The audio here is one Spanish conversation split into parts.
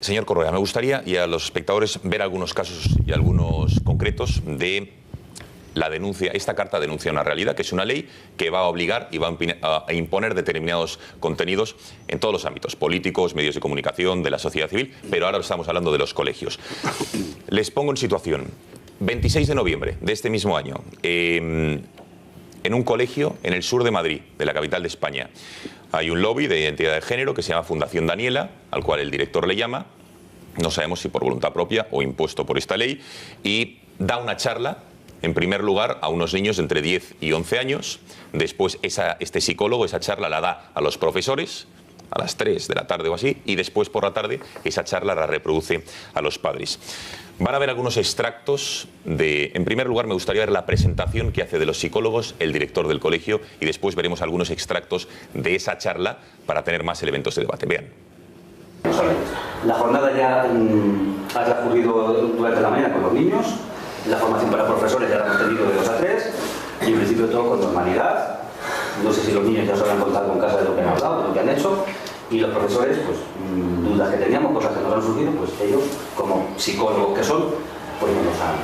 Señor Correa, me gustaría, y a los espectadores, ver algunos casos y algunos concretos de la denuncia. Esta carta denuncia una realidad, que es una ley que va a obligar y va a imponer determinados contenidos en todos los ámbitos, políticos, medios de comunicación, de la sociedad civil, pero ahora estamos hablando de los colegios. Les pongo en situación. 26 de noviembre de este mismo año, en un colegio en el sur de Madrid, de la capital de España, hay un lobby de identidad de género que se llama Fundación Daniela, al cual el director le llama, no sabemos si por voluntad propia o impuesto por esta ley, y da una charla, en primer lugar, a unos niños de entre 10 y 11 años. Después este psicólogo esa charla la da a los profesores a las 3 de la tarde o así, y después por la tarde esa charla la reproduce a los padres. Van a ver algunos extractos de... En primer lugar, me gustaría ver la presentación que hace de los psicólogos el director del colegio, y después veremos algunos extractos de esa charla para tener más elementos de debate. Vean. La jornada ya ha transcurrido durante la mañana con los niños, la formación para profesores ya la hemos tenido de 2 a 3, y en principio todo con normalidad. No sé si los niños ya se habrán contado con casa de lo que han hablado, de lo que han hecho, y los profesores, pues dudas que teníamos, cosas que nos han surgido, pues ellos, como psicólogos que son, pues no lo saben.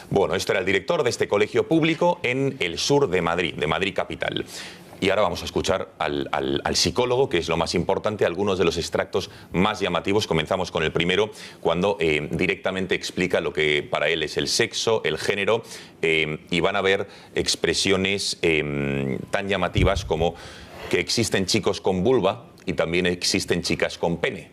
Bueno, esto era el director de este colegio público en el sur de Madrid capital. Y ahora vamos a escuchar al psicólogo, que es lo más importante, algunos de los extractos más llamativos. Comenzamos con el primero, cuando directamente explica lo que para él es el sexo, el género, y van a ver expresiones tan llamativas como que existen chicos con vulva y también existen chicas con pene.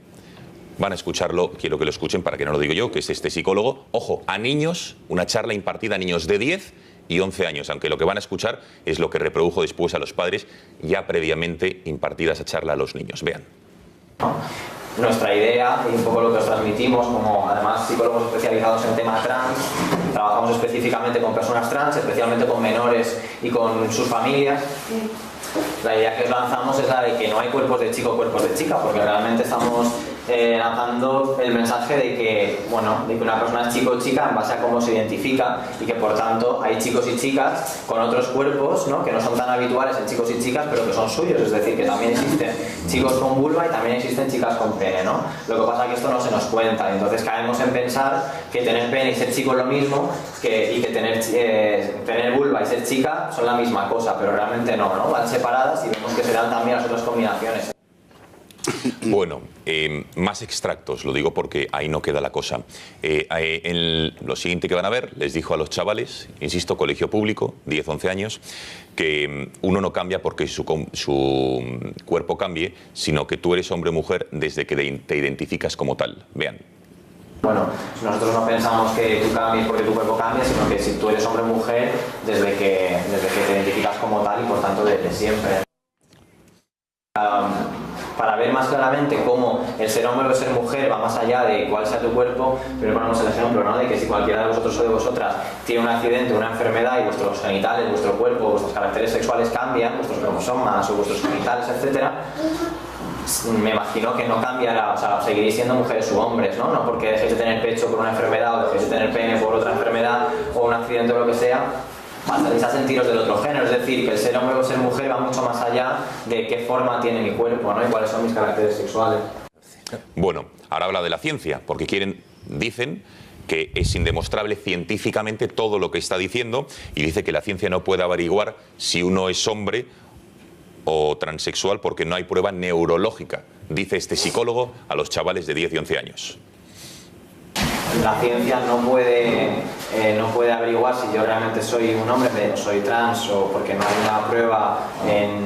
Van a escucharlo, quiero que lo escuchen para que no lo diga yo, que es este psicólogo. Ojo, a niños, una charla impartida a niños de 10 y 11 años, aunque lo que van a escuchar es lo que reprodujo después a los padres, ya previamente impartida esa charla a los niños. Vean. Nuestra idea y un poco lo que os transmitimos, como además psicólogos especializados en tema trans, trabajamos específicamente con personas trans, especialmente con menores y con sus familias. La idea que os lanzamos es la de que no hay cuerpos de chico o cuerpos de chica, porque realmente estamos lanzando el mensaje de que, bueno, de que una persona es chico o chica en base a cómo se identifica, y que por tanto hay chicos y chicas con otros cuerpos, ¿no?, que no son tan habituales en chicos y chicas, pero que son suyos. Es decir, que también existen chicos con vulva y también existen chicas con pene, ¿no? Lo que pasa es que esto no se nos cuenta, y entonces caemos en pensar que tener pene y ser chico es lo mismo, y que tener vulva y ser chica son la misma cosa, pero realmente no, ¿no? Van separadas, y vemos que se dan también las otras combinaciones. Bueno, más extractos, lo digo porque ahí no queda la cosa. Lo siguiente que van a ver, les dijo a los chavales, insisto, colegio público, 10-11 años, que uno no cambia porque su cuerpo cambie, sino que tú eres hombre o mujer desde que te identificas como tal. Vean. Bueno, nosotros no pensamos que tú cambies porque tu cuerpo cambia, sino que si tú eres hombre o mujer desde que te identificas como tal, y por tanto desde siempre. Para ver más claramente cómo el ser hombre o ser mujer va más allá de cuál sea tu cuerpo, pero ponemos el ejemplo, ¿no?, de que si cualquiera de vosotros o de vosotras tiene un accidente, una enfermedad, y vuestros genitales, vuestro cuerpo, vuestros caracteres sexuales cambian, vuestros cromosomas o vuestros genitales, etcétera, me imagino que no cambiará, o sea, seguiréis siendo mujeres u hombres, ¿no? No porque dejéis de tener pecho por una enfermedad, o dejéis de tener pene por otra enfermedad, o un accidente o lo que sea, pasaréis a sentiros del otro género. Es decir, que el ser hombre o ser mujer va mucho más allá de qué forma tiene mi cuerpo, ¿no?, y cuáles son mis caracteres sexuales. Bueno, ahora habla de la ciencia, porque dicen que es indemostrable científicamente todo lo que está diciendo, y dice que la ciencia no puede averiguar si uno es hombre o transexual porque no hay prueba neurológica, dice este psicólogo a los chavales de 10 y 11 años. La ciencia no puede averiguar si yo realmente soy un hombre, pero soy trans, o porque no hay una prueba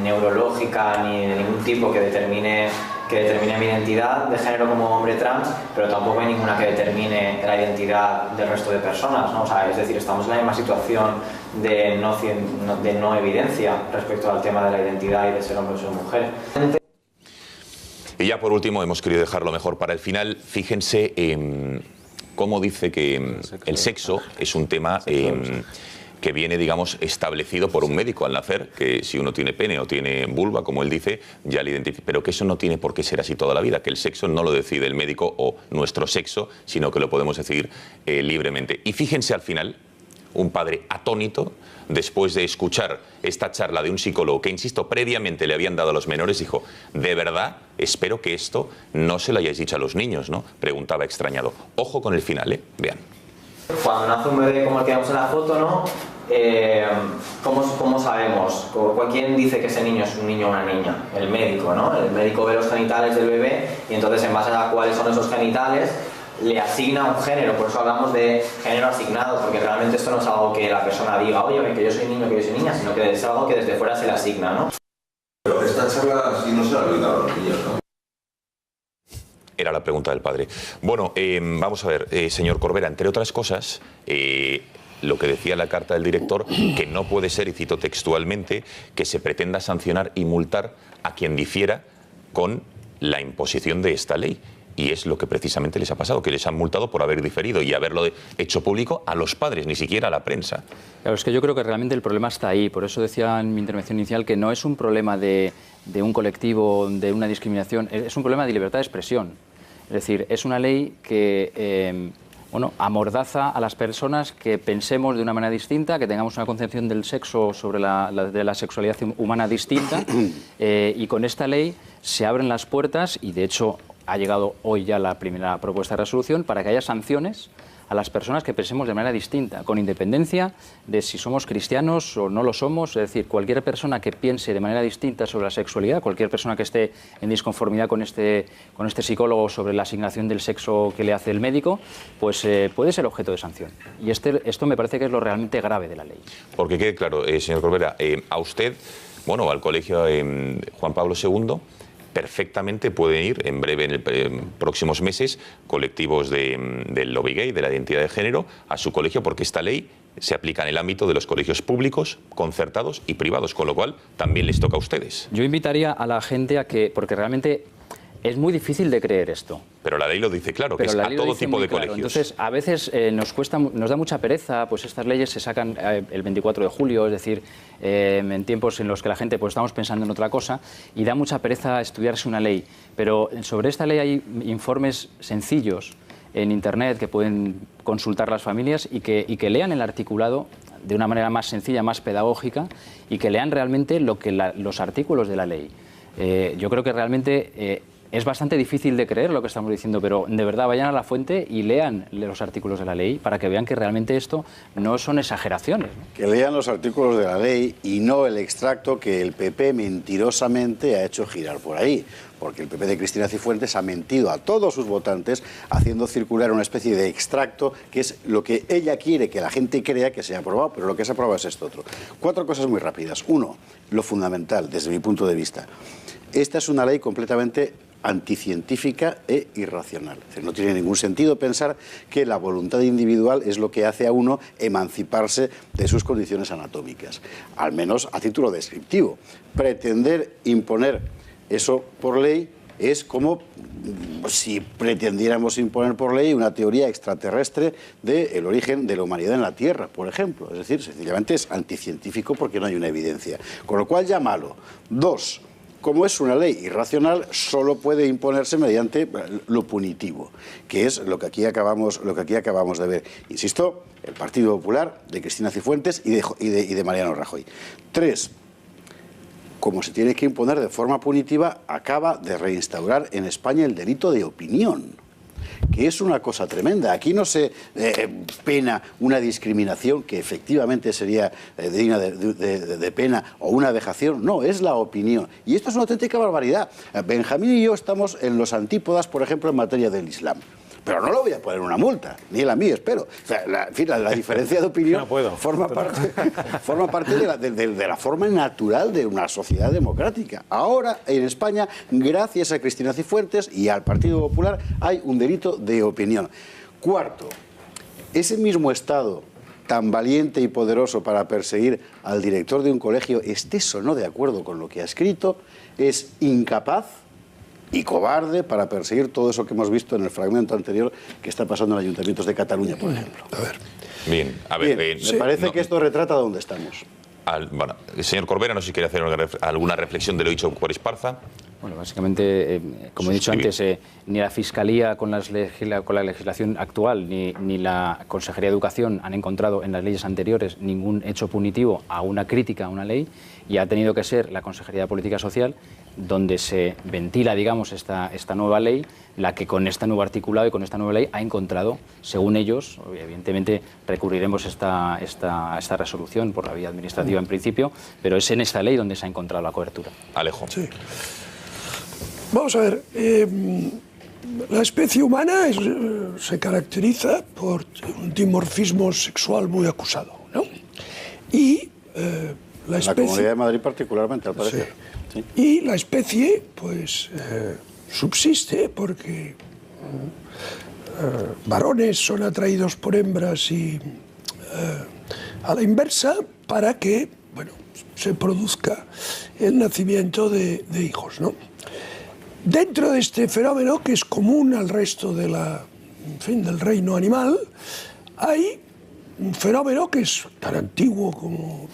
neurológica ni de ningún tipo que determine mi identidad de género como hombre trans, pero tampoco hay ninguna que determine la identidad del resto de personas, ¿no? O sea, es decir, estamos en la misma situación de no evidencia respecto al tema de la identidad y de ser hombre o ser mujer. Y ya por último, hemos querido dejarlo mejor para el final. Fíjense cómo dice que el sexo es un tema que viene, digamos, establecido por un médico al nacer, que si uno tiene pene o tiene vulva, como él dice, ya le identifica, pero que eso no tiene por qué ser así toda la vida, que el sexo no lo decide el médico o nuestro sexo, sino que lo podemos decidir libremente. Y fíjense al final, un padre atónito después de escuchar esta charla de un psicólogo que, insisto, previamente le habían dado a los menores. Dijo, de verdad, espero que esto no se lo hayáis dicho a los niños, ¿no? Preguntaba extrañado. Ojo con el final, ¿eh? Vean. Cuando nace un bebé como el que vemos en la foto, ¿no? ¿Cómo sabemos? ¿Quién dice que ese niño es un niño o una niña? El médico, ¿no? El médico ve los genitales del bebé y entonces, en base a cuáles son esos genitales, le asigna un género. Por eso hablamos de género asignado, porque realmente esto no es algo que la persona diga, oye, que yo soy niño, que yo soy niña, sino que es algo que desde fuera se le asigna, ¿no? Pero esta charla sí no se la olvidaba a los niños, ¿no? Era la pregunta del padre. Bueno, vamos a ver, señor Corbera, entre otras cosas, lo que decía la carta del director, que no puede ser, y cito textualmente, que se pretenda sancionar y multar a quien difiera con la imposición de esta ley. Y es lo que precisamente les ha pasado, que les han multado por haber diferido y haberlo hecho público a los padres, ni siquiera a la prensa. Claro, es que yo creo que realmente el problema está ahí. Por eso decía en mi intervención inicial que no es un problema de un colectivo, de una discriminación, es un problema de libertad de expresión. Es decir, es una ley que amordaza a las personas que pensemos de una manera distinta, que tengamos una concepción del sexo sobre de la sexualidad humana distinta, y con esta ley se abren las puertas, y de hecho ha llegado hoy ya la primera propuesta de resolución, para que haya sanciones a las personas que pensemos de manera distinta, con independencia de si somos cristianos o no lo somos. Es decir, cualquier persona que piense de manera distinta sobre la sexualidad, cualquier persona que esté en disconformidad con este psicólogo sobre la asignación del sexo que le hace el médico, pues puede ser objeto de sanción. Y esto me parece que es lo realmente grave de la ley. Porque quede claro, señor Corbera, a usted, bueno, al colegio Juan Pablo II, perfectamente pueden ir en breve, en próximos meses, colectivos del lobby gay, de la identidad de género, a su colegio, porque esta ley se aplica en el ámbito de los colegios públicos, concertados y privados, con lo cual también les toca a ustedes. Yo invitaría a la gente a que, porque realmente es muy difícil de creer esto. Pero la ley lo dice claro, que es a todo tipo de colegios. Entonces, a veces nos da mucha pereza, pues estas leyes se sacan el 24 de julio, es decir, en tiempos en los que la gente pues estamos pensando en otra cosa, y da mucha pereza estudiarse una ley. Pero sobre esta ley hay informes sencillos en Internet que pueden consultar las familias y que lean el articulado de una manera más sencilla, más pedagógica, y que lean realmente los artículos de la ley. Yo creo que realmente es bastante difícil de creer lo que estamos diciendo, pero de verdad vayan a la fuente y lean los artículos de la ley para que vean que realmente esto no son exageraciones, ¿no? Que lean los artículos de la ley y no el extracto que el PP mentirosamente ha hecho girar por ahí. Porque el PP de Cristina Cifuentes ha mentido a todos sus votantes haciendo circular una especie de extracto que es lo que ella quiere que la gente crea que se ha aprobado, pero lo que se ha aprobado es esto otro. 4 cosas muy rápidas. 1, lo fundamental, desde mi punto de vista. Esta es una ley completamente anticientífica e irracional. Es decir, no tiene ningún sentido pensar que la voluntad individual es lo que hace a uno emanciparse de sus condiciones anatómicas, al menos a título descriptivo. Pretender imponer eso por ley es como si pretendiéramos imponer por ley una teoría extraterrestre del origen de la humanidad en la Tierra, por ejemplo. Es decir, sencillamente es anticientífico porque no hay una evidencia. Con lo cual ya malo. 2, como es una ley irracional, solo puede imponerse mediante lo punitivo, que es lo que aquí acabamos de ver. Insisto, el Partido Popular de Cristina Cifuentes y de Mariano Rajoy. 3, como se tiene que imponer de forma punitiva, acaba de reinstaurar en España el delito de opinión, que es una cosa tremenda. Aquí no se pena una discriminación que efectivamente sería digna de pena o una vejación, no, es la opinión. Y esto es una auténtica barbaridad. Benjamín y yo estamos en los antípodas, por ejemplo, en materia del Islam. Pero no le voy a poner una multa, ni él a mí, espero. O sea, la diferencia de opinión forma parte de la forma natural de una sociedad democrática. Ahora, en España, gracias a Cristina Cifuentes y al Partido Popular, hay un delito de opinión. 4, ese mismo Estado tan valiente y poderoso para perseguir al director de un colegio, estés o no de acuerdo con lo que ha escrito, es incapaz y cobarde para perseguir todo eso que hemos visto en el fragmento anterior que está pasando en ayuntamientos de Cataluña, por ejemplo. A ver. Bien, a ver. Me parece que esto retrata dónde estamos. Bueno, el señor Corbera, no sé si quiere hacer alguna reflexión de lo dicho por Esparza. Bueno, básicamente, como he dicho antes, ni la Fiscalía con la legislación actual ni la Consejería de Educación han encontrado en las leyes anteriores ningún hecho punitivo a una crítica a una ley, y ha tenido que ser la Consejería de Política Social donde se ventila, digamos, esta nueva ley, la que con este nuevo articulado y con esta nueva ley ha encontrado, según ellos, evidentemente recurriremos esta resolución por la vía administrativa en principio, pero es en esta ley donde se ha encontrado la cobertura. Alejo. Sí. Vamos a ver, la especie humana se caracteriza por un dimorfismo sexual muy acusado, ¿no? Y la especie... En la Comunidad de Madrid particularmente, al parecer. Sí. Sí. Y la especie, pues, subsiste porque varones son atraídos por hembras y a la inversa para que, bueno, se produzca el nacimiento de hijos, ¿no? Dentro de este fenómeno, que es común al resto de del reino animal, hay un fenómeno que es tan antiguo como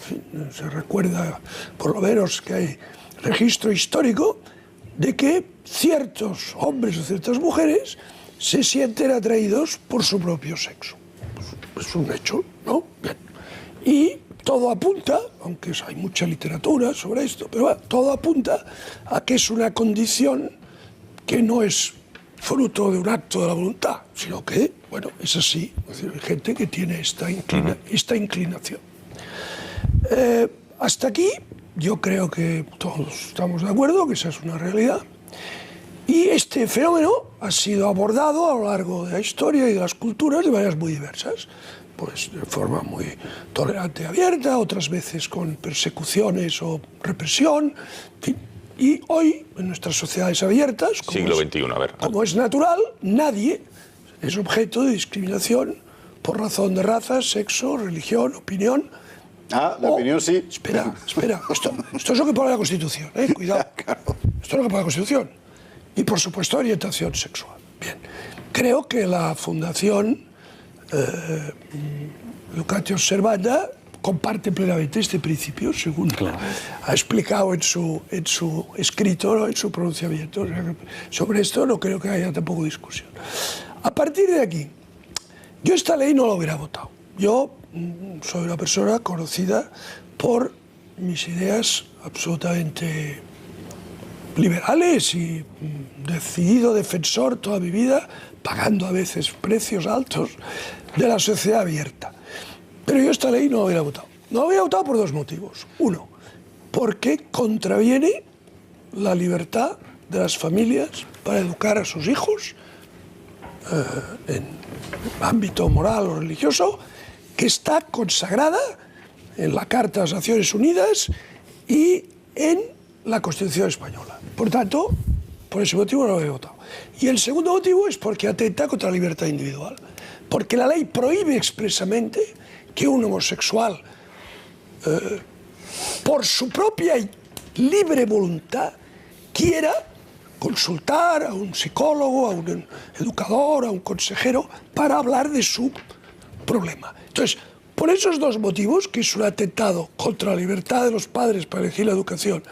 se recuerda, por lo menos que hay registro histórico, de que ciertos hombres o ciertas mujeres se sienten atraídos por su propio sexo. Pues es un hecho, ¿no? Bien. Y todo apunta, aunque hay mucha literatura sobre esto, pero bueno, todo apunta a que es una condición que no es fruto de un acto de la voluntad, sino que, bueno, es así. Es decir, hay gente que tiene esta inclinación. Hasta aquí yo creo que todos estamos de acuerdo que esa es una realidad. Y este fenómeno ha sido abordado a lo largo de la historia y de las culturas de maneras muy diversas. Pues de forma muy tolerante y abierta, otras veces con persecuciones o represión, en fin. Y hoy, en nuestras sociedades abiertas, siglo XXI, a ver. Como es natural, nadie es objeto de discriminación por razón de raza, sexo, religión, opinión. Ah, la opinión sí. Espera. Esto es lo que pone la Constitución, cuidado. Claro. Esto es lo que pone la Constitución. Y, por supuesto, orientación sexual. Bien. Creo que la Fundación Educatio Servanda comparte plenamente este principio, según ha explicado en su escrito, ¿no? En su pronunciamiento. O sea, sobre esto no creo que haya tampoco discusión. A partir de aquí, yo esta ley no la hubiera votado. Yo soy una persona conocida por mis ideas absolutamente liberales y decidido defensor toda mi vida, pagando a veces precios altos, de la sociedad abierta. Pero yo esta ley no la hubiera votado. No la hubiera votado por dos motivos. Uno, porque contraviene la libertad de las familias para educar a sus hijos en ámbito moral o religioso, que está consagrada en la Carta de las Naciones Unidas y en la Constitución española. Por tanto, por ese motivo no lo hubiera votado. Y el segundo motivo es porque atenta contra la libertad individual. Porque la ley prohíbe expresamente que un homosexual, por su propia libre voluntad, quiera consultar a un psicólogo, a un educador, a un consejero, para hablar de su problema. Entonces, por esos dos motivos, que es un atentado contra la libertad de los padres para elegir la educación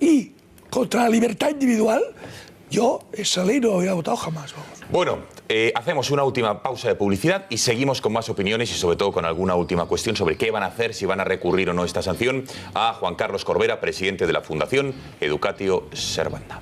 y contra la libertad individual, yo esa ley no la hubiera votado jamás. Vamos. Bueno, hacemos una última pausa de publicidad y seguimos con más opiniones y sobre todo con alguna última cuestión sobre qué van a hacer, si van a recurrir o no esta sanción, a Juan Carlos Corbera, presidente de la Fundación Educatio Servanda.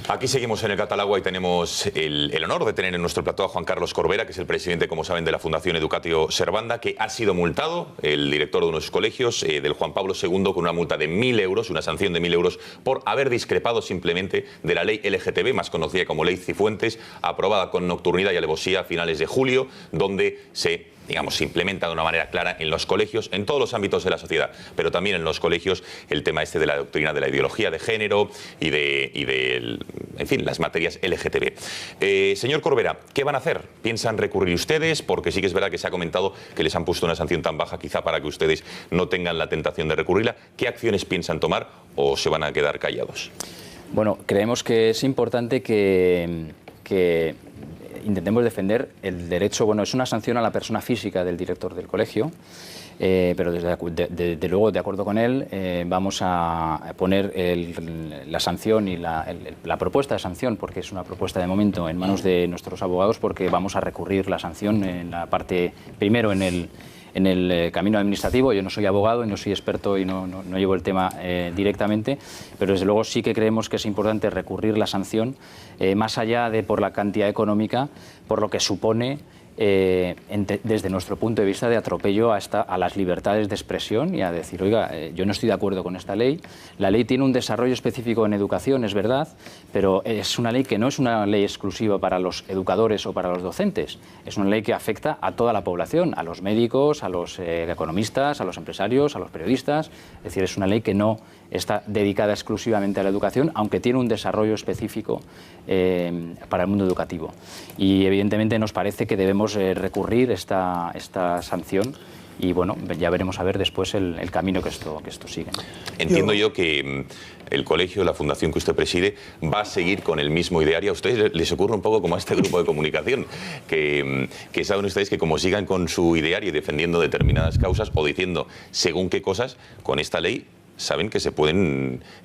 Aquí seguimos en el Catalagua y tenemos el honor de tener en nuestro plató a Juan Carlos Corbera, que es el presidente, como saben, de la Fundación Educatio Servanda, que ha sido multado, el director de uno de sus colegios, del Juan Pablo II, con una multa de 1.000 euros, una sanción de 1.000 euros, por haber discrepado simplemente de la ley LGTB, más conocida como Ley Cifuentes, aprobada con nocturnidad y alevosía a finales de julio, donde se implementa de una manera clara en los colegios, en todos los ámbitos de la sociedad, pero también en los colegios, el tema este de la doctrina de la ideología de género y en fin, las materias LGTB. Señor Corbera, ¿qué van a hacer? ¿Piensan recurrir ustedes? Porque sí que es verdad que se ha comentado que les han puesto una sanción tan baja, quizá para que ustedes no tengan la tentación de recurrirla. ¿Qué acciones piensan tomar o se van a quedar callados? Bueno, creemos que es importante que que intentemos defender el derecho, bueno, es una sanción a la persona física del director del colegio, pero desde luego, de acuerdo con él, vamos a poner la sanción y la propuesta de sanción, porque es una propuesta de momento en manos de nuestros abogados, porque vamos a recurrir la sanción en la parte, primero en el camino administrativo. Yo no soy abogado y no soy experto y no llevo el tema directamente, pero desde luego sí que creemos que es importante recurrir la sanción, más allá de por la cantidad económica, por lo que supone desde nuestro punto de vista de atropello a las libertades de expresión y a decir, oiga, yo no estoy de acuerdo con esta ley. La ley tiene un desarrollo específico en educación, es verdad, pero es una ley que no es una ley exclusiva para los educadores o para los docentes. Es una ley que afecta a toda la población, a los médicos, a los economistas, a los empresarios, a los periodistas. Es decir, es una ley que no está dedicada exclusivamente a la educación, aunque tiene un desarrollo específico para el mundo educativo. Y evidentemente nos parece que debemos recurrir esta sanción y bueno, ya veremos a ver después el camino que esto sigue. Entiendo yo que el colegio, la fundación que usted preside, va a seguir con el mismo ideario. A ustedes les ocurre un poco como a este grupo de comunicación, que saben ustedes que como sigan con su ideario y defendiendo determinadas causas o diciendo según qué cosas, con esta ley saben que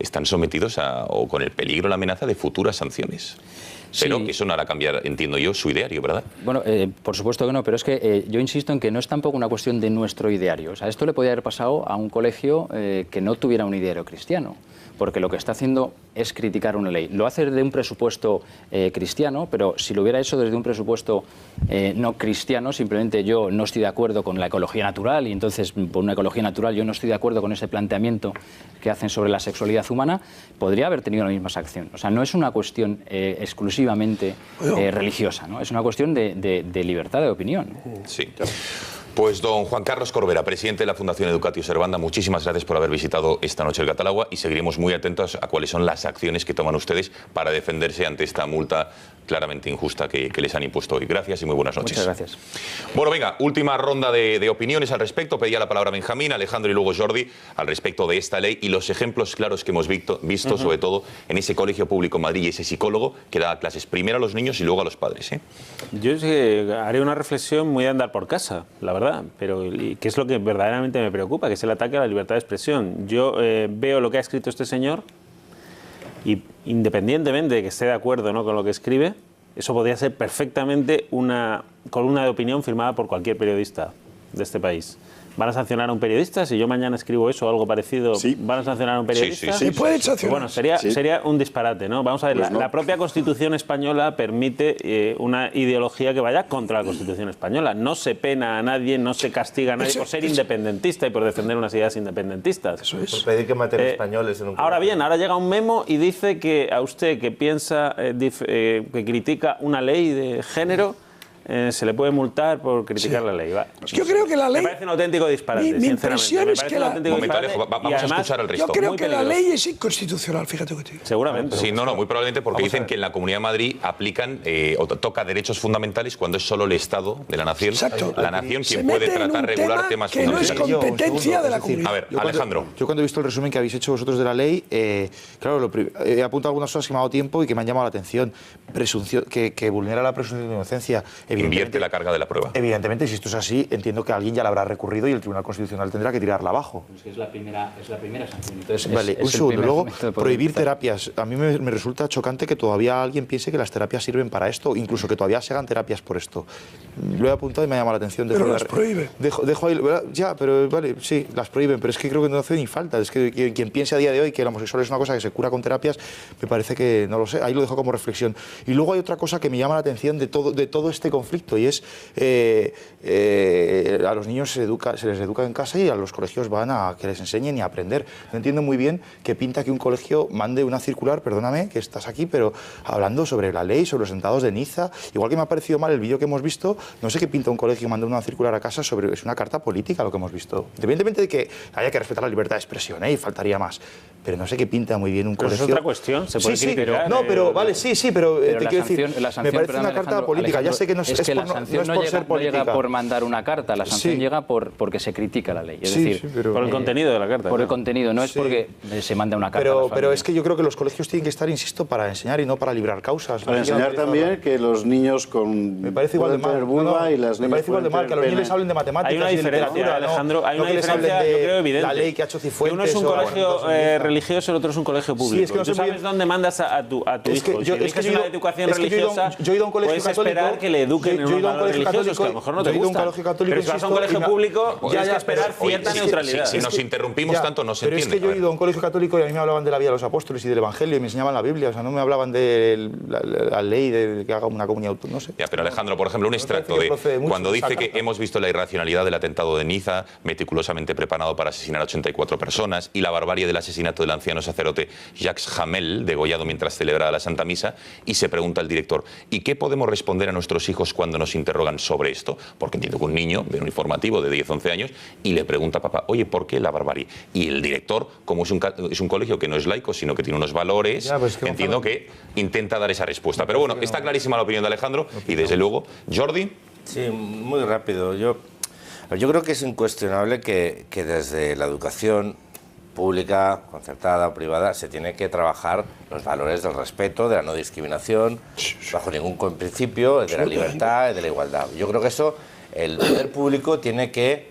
están sometidos o con el peligro, la amenaza de futuras sanciones. Pero sí, que eso no hará cambiar, entiendo yo, su ideario, ¿verdad? Bueno, por supuesto que no, pero es que yo insisto en que no es tampoco una cuestión de nuestro ideario. O sea, esto le podría haber pasado a un colegio que no tuviera un ideario cristiano, porque lo que está haciendo es criticar una ley. Lo hace desde un presupuesto cristiano, pero si lo hubiera hecho desde un presupuesto no cristiano, simplemente yo no estoy de acuerdo con la ecología natural y entonces por una ecología natural yo no estoy de acuerdo con ese planteamiento que hacen sobre la sexualidad humana, podría haber tenido la misma sanción. O sea, no es una cuestión exclusivamente religiosa, ¿no? Es una cuestión de libertad de opinión. Sí. Pues don Juan Carlos Corbera, presidente de la Fundación Educatio Servanda, muchísimas gracias por haber visitado esta noche el Catalagua y seguiremos muy atentos a cuáles son las acciones que toman ustedes para defenderse ante esta multa claramente injusta que les han impuesto hoy. Gracias y muy buenas noches. Muchas gracias. Bueno, venga, última ronda de opiniones al respecto. Pedía la palabra Benjamín, Alejandro y luego Jordi al respecto de esta ley y los ejemplos claros que hemos visto sobre todo en ese colegio público en Madrid y ese psicólogo que da clases primero a los niños y luego a los padres. Yo haré una reflexión muy de andar por casa, la verdad, pero ¿qué es lo que verdaderamente me preocupa? Que es el ataque a la libertad de expresión. Yo veo lo que ha escrito este señor y independientemente de que esté de acuerdo, ¿no?, con lo que escribe, eso podría ser perfectamente una columna de opinión firmada por cualquier periodista de este país. ¿Van a sancionar a un periodista? Si yo mañana escribo eso o algo parecido, sí. ¿Van a sancionar a un periodista? Sí, pueden sancionar. Bueno, sería un disparate, ¿no? Vamos a ver, pues la propia Constitución española permite una ideología que vaya contra la Constitución española. No se pena a nadie, no se castiga a nadie por ser independentista y por defender unas ideas independentistas. Eso es. Por pedir que maten españoles en un Ahora bien, ahora llega un memo y dice que a usted que piensa, que critica una ley de género, se le puede multar por criticar la ley. Yo creo que la ley... Me parece un auténtico disparate, mi impresión es que vamos a escuchar el resto. Yo creo que la ley es inconstitucional, fíjate que te digo. Seguramente. Sí, no, muy probablemente porque dicen que en la Comunidad de Madrid aplican o toca derechos fundamentales cuando es solo el Estado de la nación, la nación quien puede tratar, regular temas que fundamentales. No es competencia de la comunidad. A ver, Alejandro. Yo cuando he visto el resumen que habéis hecho vosotros de la ley, claro, he apuntado algunas cosas que me han dado tiempo y que me han llamado la atención. Presunción, que vulnera la presunción de inocencia. Invierte la carga de la prueba. Evidentemente, si esto es así, entiendo que alguien ya la habrá recurrido y el Tribunal Constitucional tendrá que tirarla abajo. Es que es la primera sanción. Entonces, vale, un segundo. Luego, prohibir terapias. A mí me resulta chocante que todavía alguien piense que las terapias sirven para esto, incluso que todavía se hagan terapias por esto. Lo he apuntado y me ha llamado la atención. Pero las prohíben. Dejo ahí, ya, pero vale, sí, las prohíben, pero es que creo que no hace ni falta. Es que quien piense a día de hoy que el homosexual es una cosa que se cura con terapias, me parece que, no lo sé, ahí lo dejo como reflexión. Y luego hay otra cosa que me llama la atención de todo este conflicto y es a los niños se les educa en casa y a los colegios van a que les enseñen y a aprender. No entiendo muy bien qué pinta que un colegio mande una circular, perdóname que estás aquí, pero hablando sobre la ley, sobre los atentados de Niza, igual que me ha parecido mal el vídeo que hemos visto, no sé qué pinta un colegio mandando una circular a casa sobre, es una carta política lo que hemos visto. Independientemente de que haya que respetar la libertad de expresión, y faltaría más, pero no sé qué pinta muy bien un colegio. Es otra cuestión, se puede criticar. No, pero vale, sí, pero te quiero decir, me parece una carta política, Alejandro, ya sé que no Es que la sanción no llega por mandar una carta, la sanción llega porque se critica la ley. Es decir, por el contenido de la carta. Por el contenido, no es porque se manda una carta. Pero es que yo creo que los colegios tienen que estar, insisto, para enseñar y no para librar causas. Para enseñar también que los niños con... Me parece igual de mal. Y las me parece igual de mal que a los niños les hablen de matemáticas. Hay una diferencia, Alejandro, hay una diferencia, yo creo, evidente. La ley que ha hecho Cifuentes. Uno es un colegio religioso, el otro es un colegio público. Sí, es que no tú sabes dónde mandas a tu hijo. Si eliges una educación religiosa, yo he ido a un colegio puedes esperar que le eduquen en unos valores religiosos que a lo mejor no te gustan. Pero si vas a un colegio público, tienes que esperar cierta neutralidad. Si nos interrumpimos tanto, no se entiende. Pero es que yo he ido a un colegio católico y a mí me hablaban de la vida de los apóstoles y del Evangelio y me enseñaban la Biblia. O sea, no me hablaban de la ley de que haga una comunidad autónoma. No sé. Ya, pero Alejandro, por ejemplo, un extracto de cuando dice que hemos visto la irracionalidad del atentado de Niza, meticulosamente preparado para asesinar a 84 personas, y la barbarie del asesinato del anciano sacerdote Jacques Hamel, degollado mientras celebraba la Santa Misa, y se pregunta el director, ¿y qué podemos responder a nuestros hijos cuando nos interrogan sobre esto? Porque entiendo que un niño ve un informativo de 10, 11 años y le pregunta a papá, oye, ¿por qué la barbarie? Y el director, como es un colegio que no es laico, sino que tiene unos valores, entiendo que intenta dar esa respuesta. Pero bueno, está clarísima la opinión de Alejandro y desde luego, Jordi. Sí, muy rápido. Yo creo que es incuestionable que desde la educación pública, concertada o privada, se tiene que trabajar los valores del respeto, de la no discriminación, bajo ningún principio, de la libertad y de la igualdad. Yo creo que eso el poder público tiene que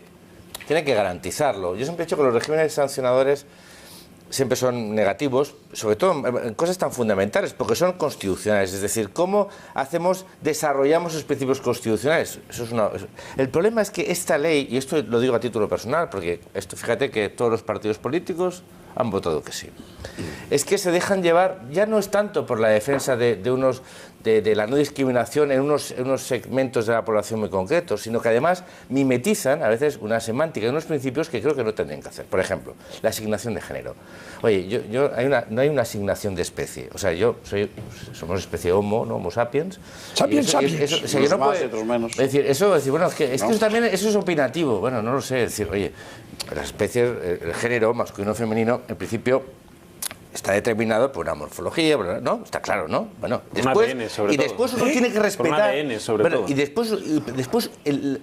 garantizarlo. Yo siempre he dicho que los regímenes sancionadores siempre son negativos, sobre todo en cosas tan fundamentales, porque son constitucionales. Es decir, ¿cómo desarrollamos esos principios constitucionales? El problema es que esta ley, y esto lo digo a título personal, porque fíjate que todos los partidos políticos han votado que sí, es que se dejan llevar, ya no es tanto por la defensa de la no discriminación en unos segmentos de la población muy concretos, sino que además mimetizan a veces una semántica y unos principios que creo que no tendrían que hacer. Por ejemplo, la asignación de género. Oye, no hay una asignación de especie. O sea, somos especie Homo, ¿no? Homo sapiens. Sapiens. Otros menos. Es decir, bueno, es que eso también es opinativo. Bueno, no lo sé. Es decir, oye, las especies, el género masculino o femenino, en principio está determinado por una morfología, ¿no? Está claro, ¿no? Bueno, después uno tiene que respetar. Y después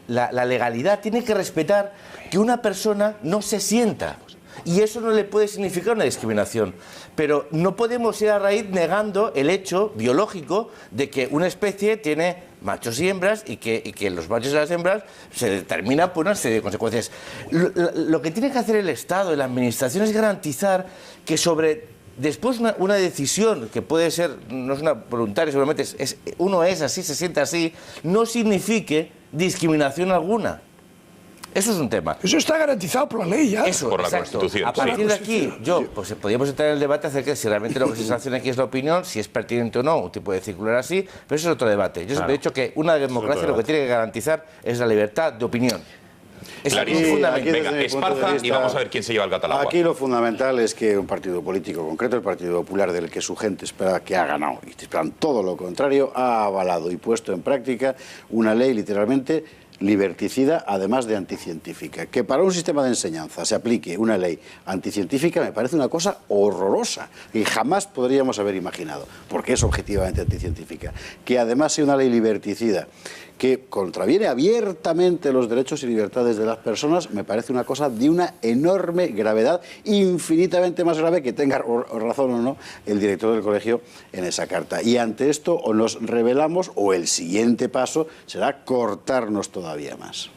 la legalidad tiene que respetar que una persona no se sienta. Y eso no le puede significar una discriminación. Pero no podemos ir a raíz negando el hecho biológico de que una especie tiene machos y hembras y que los machos y las hembras se determinan por una serie de consecuencias. Lo que tiene que hacer el Estado y la Administración es garantizar que después una decisión que puede ser, no es una voluntaria, seguramente uno es así, se siente así, no signifique discriminación alguna. Eso es un tema. Eso está garantizado por la ley ya. Eso, por la Constitución. A partir de aquí, pues podríamos entrar en el debate acerca de si realmente lo que se sanciona aquí es la opinión, si es pertinente o no un tipo de circular así, pero eso es otro debate. Yo siempre he dicho que una democracia lo que tiene que garantizar es la libertad de opinión. Venga, Esparza y vamos a ver quién se lleva el gato al agua. Aquí lo fundamental es que un partido político concreto, el Partido Popular, del que su gente espera que ha ganado, y esperan todo lo contrario, ha avalado y puesto en práctica una ley literalmente liberticida, además de anticientífica. Que para un sistema de enseñanza se aplique una ley anticientífica me parece una cosa horrorosa y jamás podríamos haber imaginado, porque es objetivamente anticientífica. Que además sea una ley liberticida que contraviene abiertamente los derechos y libertades de las personas, me parece una cosa de una enorme gravedad, infinitamente más grave que tenga razón o no el director del colegio en esa carta. Y ante esto o nos rebelamos o el siguiente paso será cortarnos todavía más.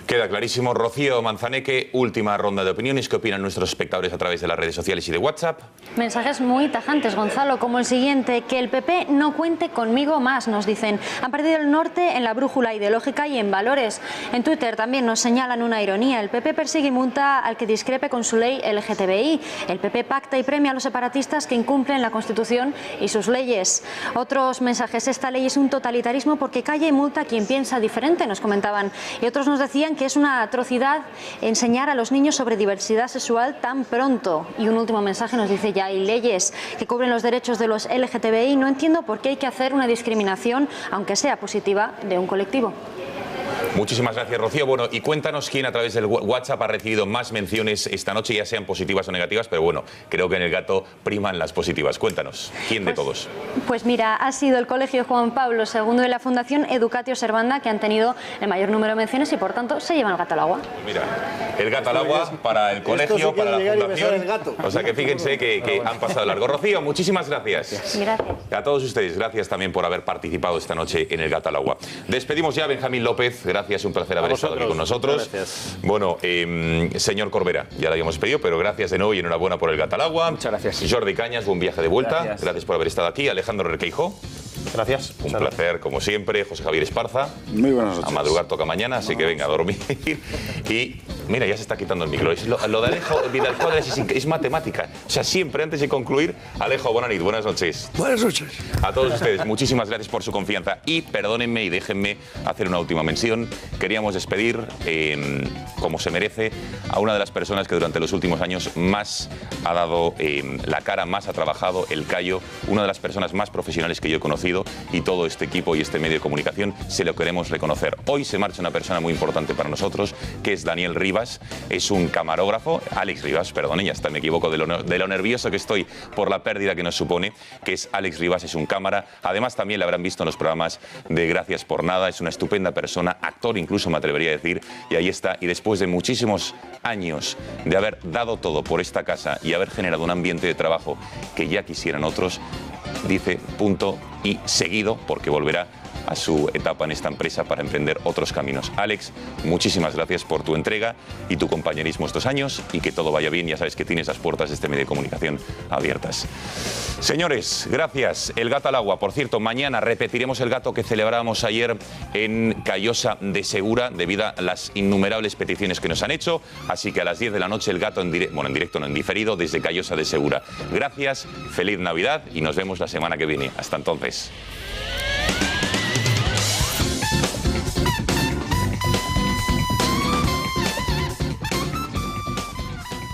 Queda clarísimo. Rocío Manzaneque, última ronda de opiniones. ¿Qué opinan nuestros espectadores a través de las redes sociales y de WhatsApp? Mensajes muy tajantes, Gonzalo, como el siguiente: que el PP no cuente conmigo más, nos dicen. Han perdido el norte en la brújula ideológica y en valores. En Twitter también nos señalan una ironía: el PP persigue y multa al que discrepe con su ley LGTBI. El PP pacta y premia a los separatistas que incumplen la Constitución y sus leyes. Otros mensajes: esta ley es un totalitarismo porque calla y multa a quien piensa diferente, nos comentaban. Y otros nos decían que es una atrocidad enseñar a los niños sobre diversidad sexual tan pronto. Y un último mensaje nos dice: ya hay leyes que cubren los derechos de los LGTBI, no entiendo por qué hay que hacer una discriminación, aunque sea positiva, de un colectivo. Muchísimas gracias, Rocío. Bueno, y cuéntanos quién a través del WhatsApp ha recibido más menciones esta noche, ya sean positivas o negativas, pero bueno, creo que en el Gato priman las positivas. Cuéntanos, ¿quién de todos? Pues mira, ha sido el Colegio Juan Pablo II de la Fundación Educatio Servanda, que han tenido el mayor número de menciones y por tanto se llevan el gato al agua. Mira, el gato al agua para el colegio, para la fundación. O sea que fíjense que han pasado largo. Rocío, muchísimas gracias. Gracias. A todos ustedes, gracias también por haber participado esta noche en el Gato al agua. Despedimos ya a Benjamín López, gracias, un placer haber estado aquí con nosotros. Gracias. Bueno, señor Corbera, ya lo habíamos pedido, pero gracias de nuevo y enhorabuena por el Gato al agua. Muchas gracias. Jordi Cañas, buen viaje de vuelta. Gracias por haber estado aquí. Alejandro Requeijo. Gracias. Un placer, como siempre. José Javier Esparza. Muy buenas noches. A madrugar toca mañana, así que venga a dormir. Y mira, ya se está quitando el micro. Lo de Alejo Vidal Cuadras es matemática. O sea, siempre antes de concluir, Alejo, buenas noches. Buenas noches. A todos ustedes, muchísimas gracias por su confianza. Y perdónenme y déjenme hacer una última mención. Queríamos despedir, como se merece, a una de las personas que durante los últimos años más ha dado la cara, más ha trabajado el callo, una de las personas más profesionales que yo he conocido, y todo este equipo y este medio de comunicación se lo queremos reconocer. Hoy se marcha una persona muy importante para nosotros, que es Daniel Rivas. Es un camarógrafo, Alex Rivas, perdón, ya hasta me equivoco de lo nervioso que estoy por la pérdida que nos supone, que es Alex Rivas, es un cámara. Además también le habrán visto en los programas de Gracias por Nada, es una estupenda persona, actor incluso me atrevería a decir, y ahí está. Y después de muchísimos años de haber dado todo por esta casa y haber generado un ambiente de trabajo que ya quisieran otros, dice punto y seguido, porque volverá a su etapa en esta empresa para emprender otros caminos. Alex, muchísimas gracias por tu entrega y tu compañerismo estos años, y que todo vaya bien. Ya sabes que tienes las puertas de este medio de comunicación abiertas. Señores, gracias. El Gato al agua. Por cierto, mañana repetiremos el gato que celebramos ayer en Callosa de Segura, debido a las innumerables peticiones que nos han hecho. Así que a las 10 de la noche el gato en directo, no en diferido, desde Callosa de Segura. Gracias, feliz Navidad y nos vemos la semana que viene. Hasta entonces.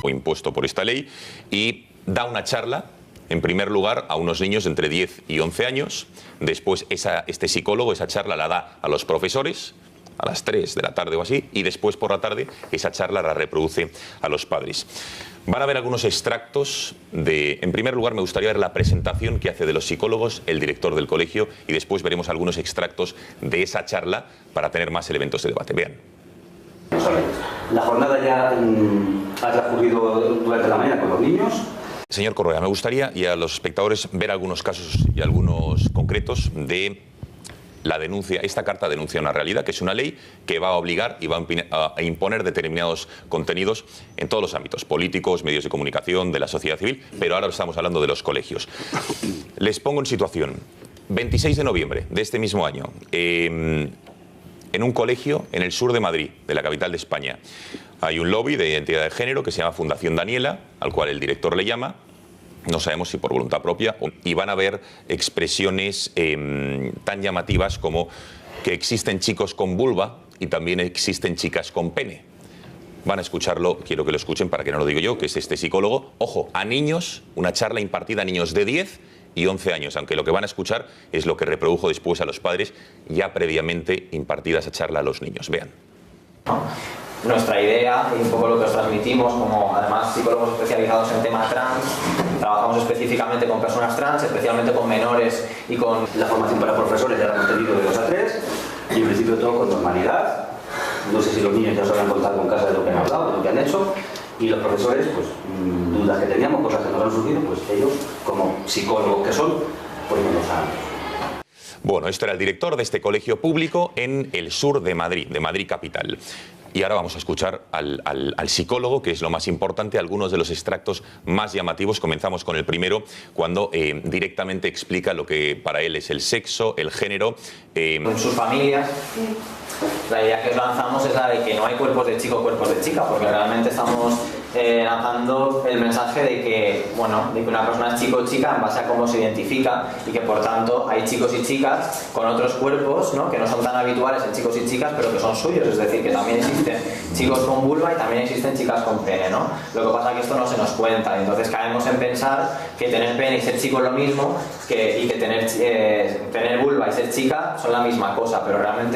Impuesto por esta ley, y da una charla, en primer lugar, a unos niños de entre 10 y 11 años. Después este psicólogo esa charla la da a los profesores a las 3 de la tarde o así, y después por la tarde esa charla la reproduce a los padres. Van a ver algunos extractos de... En primer lugar, me gustaría ver la presentación que hace de los psicólogos el director del colegio, y después veremos algunos extractos de esa charla para tener más elementos de debate. Vean. La jornada ya ha transcurrido durante la mañana con los niños. Señor Correa, me gustaría, y a los espectadores, ver algunos casos y algunos concretos de la denuncia. Esta carta denuncia una realidad, que es una ley que va a obligar y va a imponer determinados contenidos en todos los ámbitos, políticos, medios de comunicación, de la sociedad civil, pero ahora estamos hablando de los colegios. Les pongo en situación. 26 de noviembre de este mismo año, en un colegio en el sur de Madrid, de la capital de España, hay un lobby de identidad de género que se llama Fundación Daniela, al cual el director le llama, no sabemos si por voluntad propia, y van a ver expresiones tan llamativas como que existen chicos con vulva y también existen chicas con pene. Van a escucharlo, quiero que lo escuchen para que no lo diga yo, que es este psicólogo. Ojo, a niños, una charla impartida a niños de 10 y 11 años, aunque lo que van a escuchar es lo que reprodujo después a los padres, ya previamente impartida esa charla a los niños. Vean. Nuestra idea y un poco lo que os transmitimos, como además psicólogos especializados en temas trans, trabajamos específicamente con personas trans, especialmente con menores y con... La formación para profesores ya la hemos tenido de 2 a 3, y en principio todo con normalidad. No sé si los niños ya os habrán contado con casa de lo que han hablado, de lo que han hecho, y los profesores, pues dudas que teníamos, cosas que nos han surgido, pues ellos, como psicólogos que son, pues nos los han... Bueno, esto era el director de este colegio público en el sur de Madrid capital. Y ahora vamos a escuchar al psicólogo, que es lo más importante, algunos de los extractos más llamativos. Comenzamos con el primero, cuando directamente explica lo que para él es el sexo, el género. Con sus familias. La idea que os lanzamos es la de que no hay cuerpos de chico, cuerpos de chica, porque realmente estamos lanzando el mensaje de que, bueno, de que una persona es chico o chica en base a cómo se identifica, y que por tanto hay chicos y chicas con otros cuerpos, ¿no?, que no son tan habituales en chicos y chicas, pero que son suyos. Es decir, que también existen chicos con vulva y también existen chicas con pene, ¿no? Lo que pasa es que esto no se nos cuenta, y entonces caemos en pensar que tener pene y ser chico es lo mismo, y que tener vulva y ser chica son la misma cosa, pero realmente